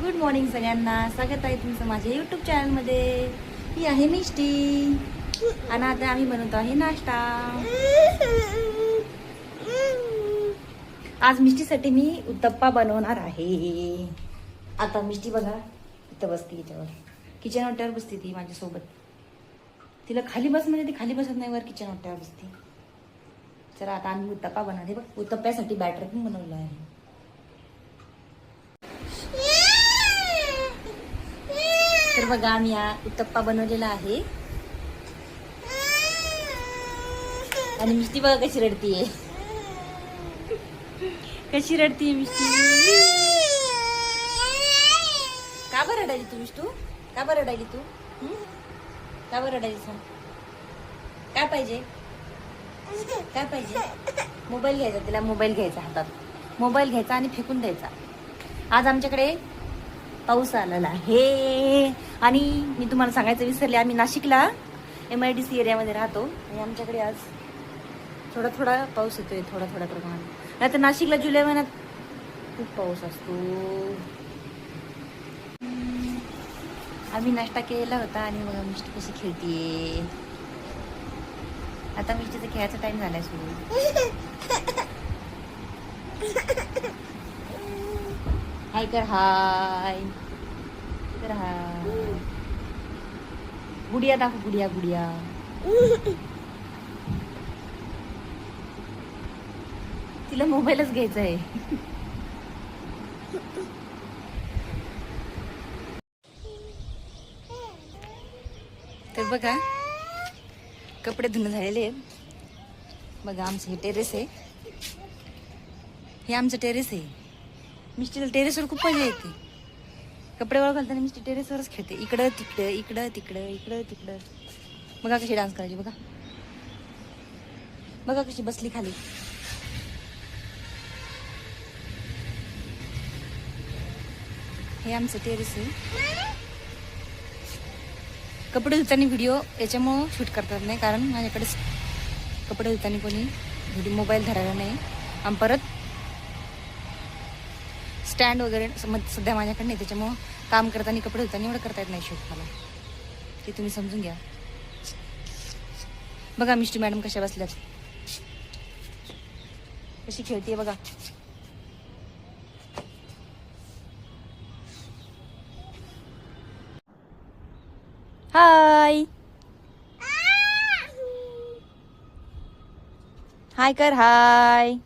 Good morning सगळ्यांना. स्वागत आहे तुमचं माझ्या यूट्यूब चॅनलमध्ये. ही आहे मिष्टी आणि आता आम्ही बनवतो आहे नाश्ता. आज मिष्टीसाठी मी उत्तप्पा बनवणार आहे. आता मिष्टी बघा इथं बसते, याच्यावर किचन वाट्यावर बसते ती माझ्यासोबत. तिला खाली बस म्हणजे ती खाली बसत नाही, वर किचन वाट्यावर बसते. चला आता आम्ही उत्तप्पा बनवते. बघ उत्तप्प्यासाठी बॅटर पण बनवलं आहे. तर बघा आम्ही हा उत्तप्पा बनवलेला आहे. आणि मिष्टी बघा कशी रडतीये, कशी रडतीये मिष्टी. का बरं रडायली तू मिष्टू? का बरं रडायली तू? का बरं रडायली सांग? काय पाहिजे? काय पाहिजे? मोबाईल घ्यायचा तिला, मोबाईल घ्यायचा हातात. मोबाईल घ्यायचा आणि फेकून द्यायचा. आज आमच्याकडे पाऊस आलेला आहे. आणि मी तुम्हाला सांगायचं विसरले, आम्ही नाशिकला MIDC एरियामध्ये राहतो आणि आमच्याकडे आज थोडा थोडा पाऊस येतोय, थोडा थोडा प्रमाणात. नाही तर नाशिकला जुलै महिन्यात खूप पाऊस असतो. आम्ही नाश्ता केलेला होता आणि मग मिष्टी कशी खेळतीये. आता मिष्टीचा खेळायचा टाइम झालाय सुरू. हाय कर, हाय कर, हाय. गुडिया दाखव, गुडिया गुडिया. तिला मोबाईलच घ्यायचा आहे. तर बघा कपडे धुणं झालेले आहेत. बघा आमचं हे टेरेस आहे. हे आमचं टेरेस आहे. मिष्टीला टेरेसवर खूप मजा येते. कपडे वाळू घालताना मिष्टी टेरेसवरच खेळते. इकडं तिकडं, इकडं तिकडं, इकडं तिकडं. बघा कशी डान्स करायची. बघा बघा कशी बसली खाली. हे आमचं टेरेस आहे. कपडे धुताना व्हिडिओ याच्यामुळं शूट करतात नाही, कारण माझ्याकडे कपडे धुताना कोणी मोबाईल धरायला नाही. आणि परत स्टँड वगैरे सध्या माझ्याकडे नाही, त्याच्यामुळं काम करताना कपडे धुताना एवढं करता येत नाही शूट मला. ते तुम्ही समजून घ्या. बघा मिष्टी मॅडम कशा बसल्यात, कशी खेळतीये बघा. हाय हाय कर, हाय.